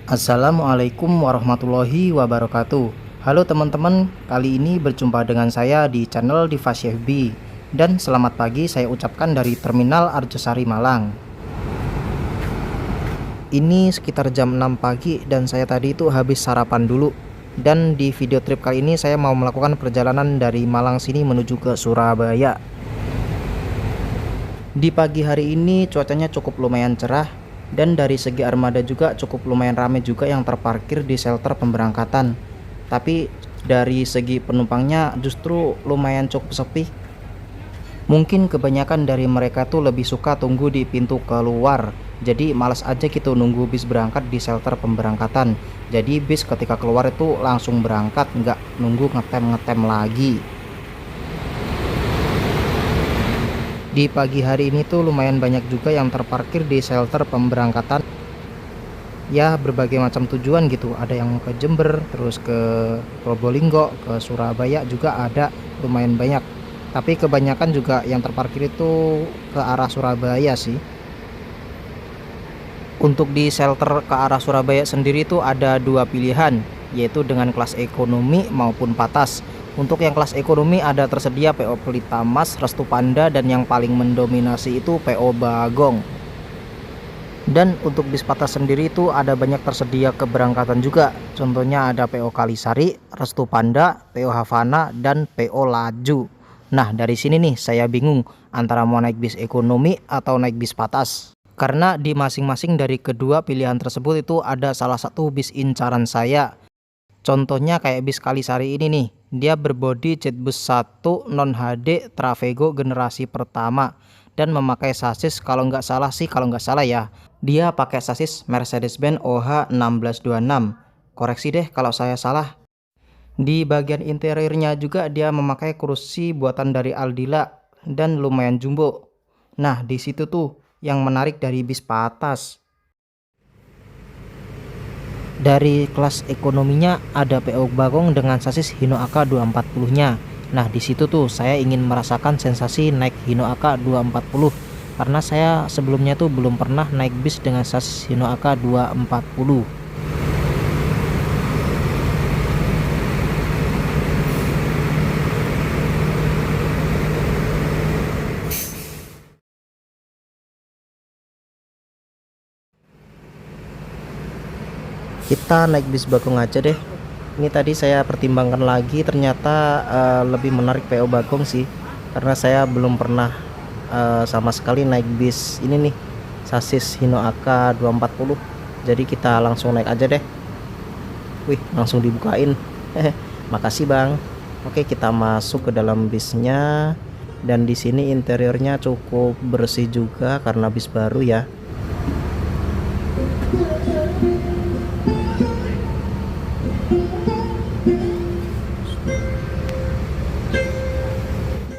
Assalamualaikum warahmatullahi wabarakatuh. Halo teman-teman, kali ini berjumpa dengan saya di channel Diva FB. Dan selamat pagi saya ucapkan dari Terminal Arjosari Malang. Ini sekitar jam 6 pagi dan saya tadi itu habis sarapan dulu. Dan di video trip kali ini saya mau melakukan perjalanan dari Malang sini menuju ke Surabaya. Di pagi hari ini cuacanya cukup lumayan cerah. Dan dari segi armada juga cukup lumayan ramai juga yang terparkir di shelter pemberangkatan. Tapi dari segi penumpangnya justru lumayan cukup sepi. Mungkin kebanyakan dari mereka tuh lebih suka tunggu di pintu keluar. Jadi malas aja gitu nunggu bis berangkat di shelter pemberangkatan. Jadi bis ketika keluar itu langsung berangkat, nggak nunggu ngetem lagi. Di pagi hari ini tuh lumayan banyak juga yang terparkir di shelter pemberangkatan. Ya berbagai macam tujuan gitu. Ada yang ke Jember, terus ke Probolinggo, ke Surabaya juga ada lumayan banyak. Tapi kebanyakan juga yang terparkir itu ke arah Surabaya sih. Untuk di shelter ke arah Surabaya sendiri itu ada dua pilihan, yaitu dengan kelas ekonomi maupun patas. Untuk yang kelas ekonomi ada tersedia PO Pelita Mas, Restu Panda, dan yang paling mendominasi itu PO Bagong. Dan untuk bis patas sendiri itu ada banyak tersedia keberangkatan juga. Contohnya ada PO Kalisari, Restu Panda, PO Havana, dan PO Laju. Nah dari sini nih saya bingung antara mau naik bis ekonomi atau naik bis patas. Karena di masing-masing dari kedua pilihan tersebut itu ada salah satu bis incaran saya. Contohnya kayak bis Kalisari ini nih, dia berbodi Jetbus 1 non HD Travego generasi pertama dan memakai sasis kalau nggak salah ya, dia pakai sasis Mercedes-Benz OH 1626. Koreksi deh kalau saya salah. Di bagian interiornya juga dia memakai kursi buatan dari Aldila dan lumayan jumbo. Nah di situ tuh yang menarik dari bis patas. Dari kelas ekonominya ada PO Bagong dengan sasis Hino AK 240-nya. Nah, di situ tuh saya ingin merasakan sensasi naik Hino AK 240 karena saya sebelumnya tuh belum pernah naik bis dengan sasis Hino AK 240. Kita naik bis Bagong aja deh. Ini tadi saya pertimbangkan lagi, ternyata lebih menarik PO Bagong sih, karena saya belum pernah sama sekali naik bis ini nih, sasis Hino AK 240. Jadi kita langsung naik aja deh. Wih, langsung dibukain. Makasih bang. Oke, kita masuk ke dalam bisnya. Dan di sini interiornya cukup bersih juga karena bis baru ya.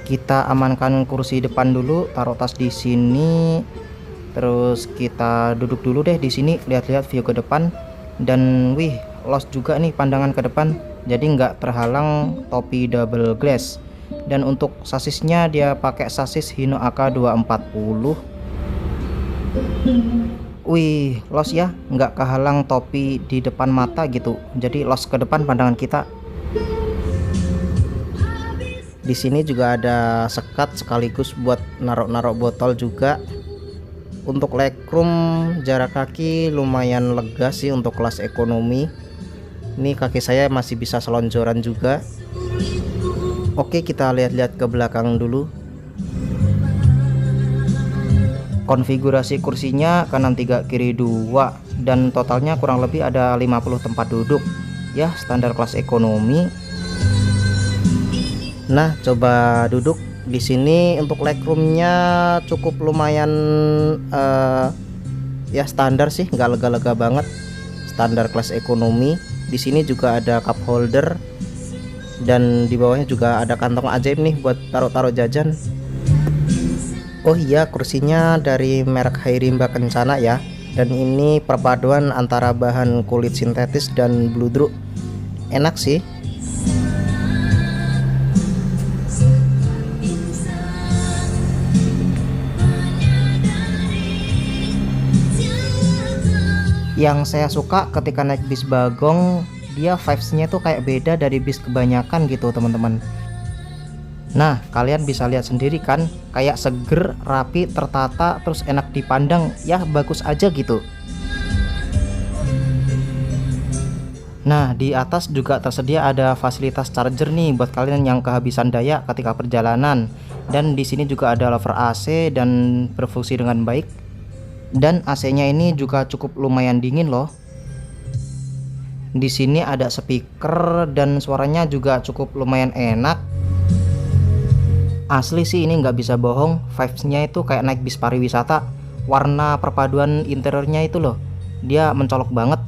Kita amankan kursi depan dulu, taruh tas di sini. Terus kita duduk dulu deh di sini, lihat-lihat view ke depan. Dan wih, los juga nih pandangan ke depan. Jadi nggak terhalang topi double glass. Dan untuk sasisnya dia pakai sasis Hino AK 240. Wih, los ya, nggak kehalang topi di depan mata gitu. Jadi los ke depan pandangan kita. Di sini juga ada sekat sekaligus buat naruh-naruh botol juga. Untuk legroom jarak kaki lumayan lega sih untuk kelas ekonomi. Ini kaki saya masih bisa selonjoran juga. Oke, kita lihat-lihat ke belakang dulu. Konfigurasi kursinya kanan 3 kiri 2 dan totalnya kurang lebih ada 50 tempat duduk. Ya, standar kelas ekonomi. Nah, coba duduk di sini. Untuk legroomnya cukup lumayan ya standar sih, nggak lega-lega banget, standar kelas ekonomi. Di sini juga ada cup holder dan di bawahnya juga ada kantong ajaib nih buat taruh-taruh jajan. Oh iya, kursinya dari merek Hairimba Kencana ya. Dan ini perpaduan antara bahan kulit sintetis dan bludru. Enak sih. Yang saya suka ketika naik bis Bagong, dia vibes-nya tuh kayak beda dari bis kebanyakan gitu teman-teman. Nah, kalian bisa lihat sendiri kan, kayak seger, rapi, tertata, terus enak dipandang, ya bagus aja gitu. Nah, di atas juga tersedia ada fasilitas charger nih buat kalian yang kehabisan daya ketika perjalanan. Dan di sini juga ada lever AC dan berfungsi dengan baik. Dan AC-nya ini juga cukup lumayan dingin loh. Di sini ada speaker dan suaranya juga cukup lumayan enak. Asli sih ini nggak bisa bohong, vibes-nya itu kayak naik bis pariwisata. Warna perpaduan interiornya itu loh, dia mencolok banget.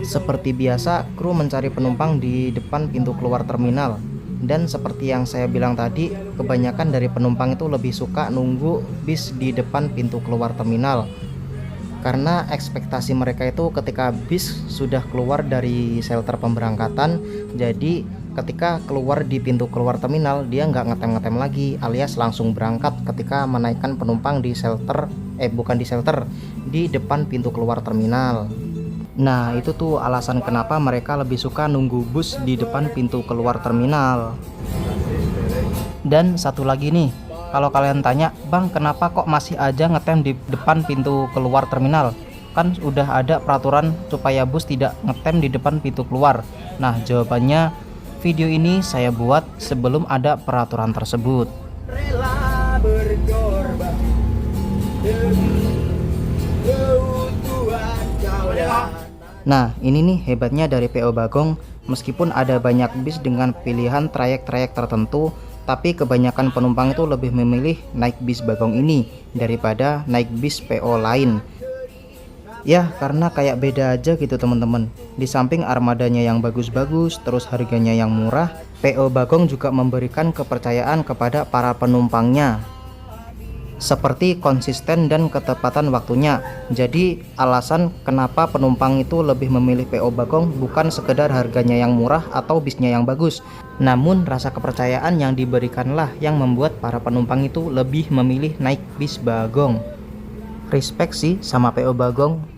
Seperti biasa, kru mencari penumpang di depan pintu keluar terminal. Dan seperti yang saya bilang tadi, kebanyakan dari penumpang itu lebih suka nunggu bis di depan pintu keluar terminal. Karena ekspektasi mereka itu ketika bis sudah keluar dari shelter pemberangkatan, jadi ketika keluar di pintu keluar terminal, dia nggak ngetem-ngetem lagi, alias langsung berangkat ketika menaikkan penumpang di shelter, di depan pintu keluar terminal. Nah, itu tuh alasan kenapa mereka lebih suka nunggu bus di depan pintu keluar terminal. Dan satu lagi nih, kalau kalian tanya, "Bang, kenapa kok masih aja ngetem di depan pintu keluar terminal? Kan udah ada peraturan supaya bus tidak ngetem di depan pintu keluar." Nah, jawabannya, video ini saya buat sebelum ada peraturan tersebut. Rela berkorban demi keutuhan kawan. Nah, ini nih hebatnya dari PO Bagong, meskipun ada banyak bis dengan pilihan trayek-trayek tertentu, tapi kebanyakan penumpang itu lebih memilih naik bis Bagong ini daripada naik bis PO lain. Ya, karena kayak beda aja gitu teman-teman. Di samping armadanya yang bagus-bagus, terus harganya yang murah, PO Bagong juga memberikan kepercayaan kepada para penumpangnya, seperti konsisten dan ketepatan waktunya. Jadi alasan kenapa penumpang itu lebih memilih PO Bagong bukan sekedar harganya yang murah atau bisnya yang bagus, namun rasa kepercayaan yang diberikanlah yang membuat para penumpang itu lebih memilih naik bis Bagong. Respect sih sama PO Bagong.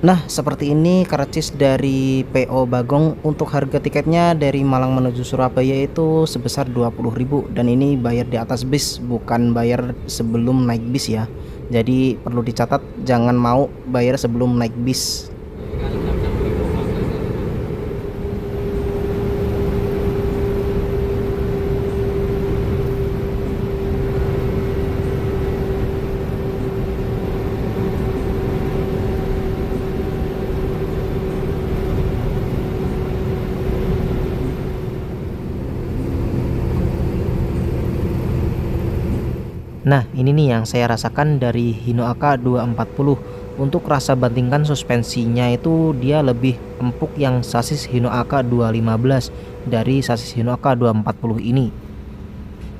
Nah, seperti ini karcis dari PO Bagong. Untuk harga tiketnya dari Malang menuju Surabaya itu sebesar 20.000, dan ini bayar di atas bis, bukan bayar sebelum naik bis ya. Jadi perlu dicatat, jangan mau bayar sebelum naik bis. Nah, ini nih yang saya rasakan dari Hino AK 240. Untuk rasa bandingkan suspensinya itu dia lebih empuk yang sasis Hino AK 215 dari sasis Hino AK 240 ini.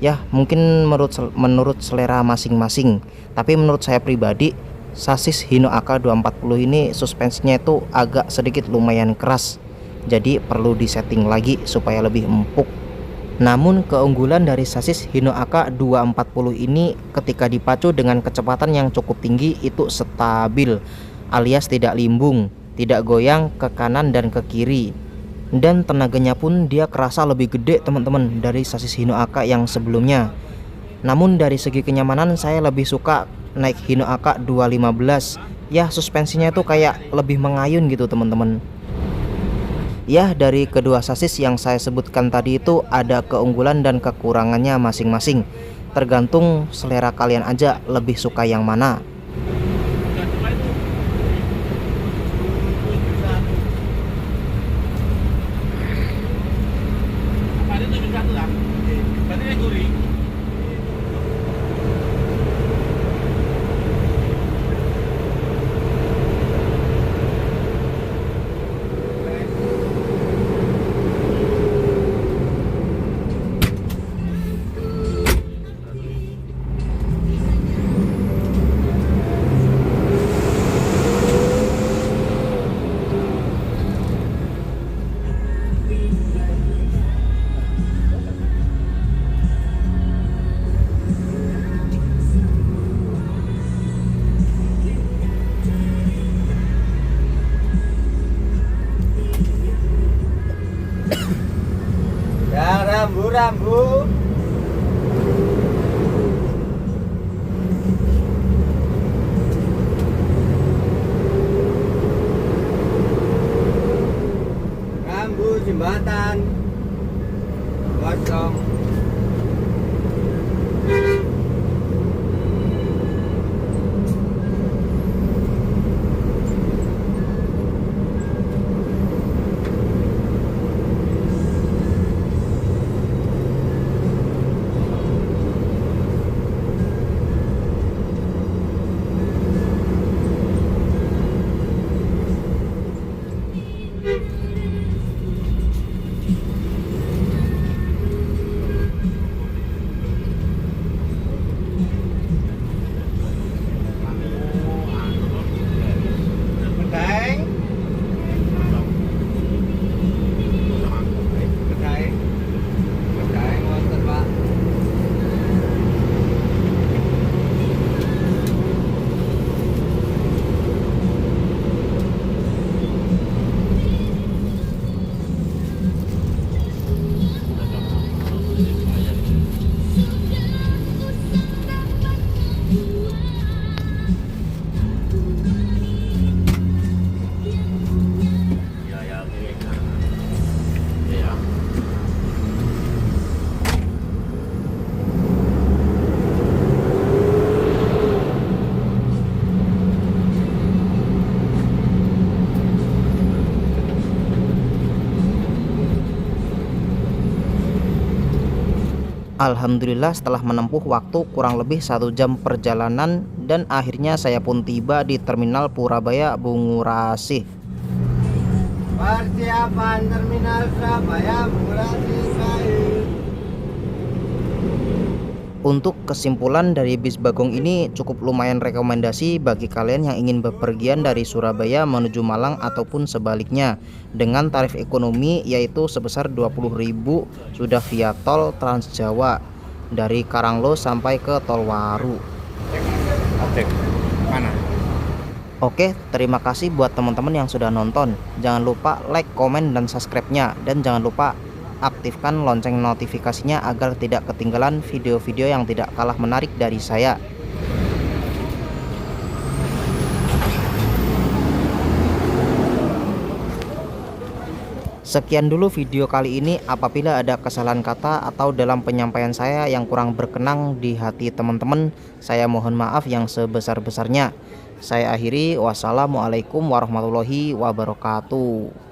Ya, mungkin menurut selera masing-masing. Tapi menurut saya pribadi, sasis Hino AK 240 ini suspensinya itu agak sedikit lumayan keras. Jadi perlu disetting lagi supaya lebih empuk. Namun keunggulan dari sasis Hino AK 240 ini ketika dipacu dengan kecepatan yang cukup tinggi itu stabil, alias tidak limbung, tidak goyang ke kanan dan ke kiri. Dan tenaganya pun dia kerasa lebih gede teman-teman dari sasis Hino AK yang sebelumnya. Namun dari segi kenyamanan saya lebih suka naik Hino AK 215. Ya, suspensinya itu kayak lebih mengayun gitu teman-teman. Ya, dari kedua sasis yang saya sebutkan tadi itu ada keunggulan dan kekurangannya masing-masing. Tergantung selera kalian aja lebih suka yang mana. Ya, rambu. Rambu jembatan. Kosong. Alhamdulillah setelah menempuh waktu kurang lebih 1 jam perjalanan dan akhirnya saya pun tiba di Terminal Purabaya Bungurasi. Persiapan Terminal Surabaya Bungurasi Kayu. Untuk kesimpulan dari bis Bagong ini cukup lumayan rekomendasi bagi kalian yang ingin bepergian dari Surabaya menuju Malang ataupun sebaliknya dengan tarif ekonomi yaitu sebesar 20.000 sudah via tol Trans Jawa dari Karanglo sampai ke Tol Waru. Cek mana? Oke, terima kasih buat teman-teman yang sudah nonton. Jangan lupa like, komen, dan subscribe-nya. Dan jangan lupa aktifkan lonceng notifikasinya agar tidak ketinggalan video-video yang tidak kalah menarik dari saya. Sekian dulu video kali ini. Apabila ada kesalahan kata atau dalam penyampaian saya yang kurang berkenan di hati teman-teman, saya mohon maaf yang sebesar-besarnya. Saya akhiri, wassalamualaikum warahmatullahi wabarakatuh.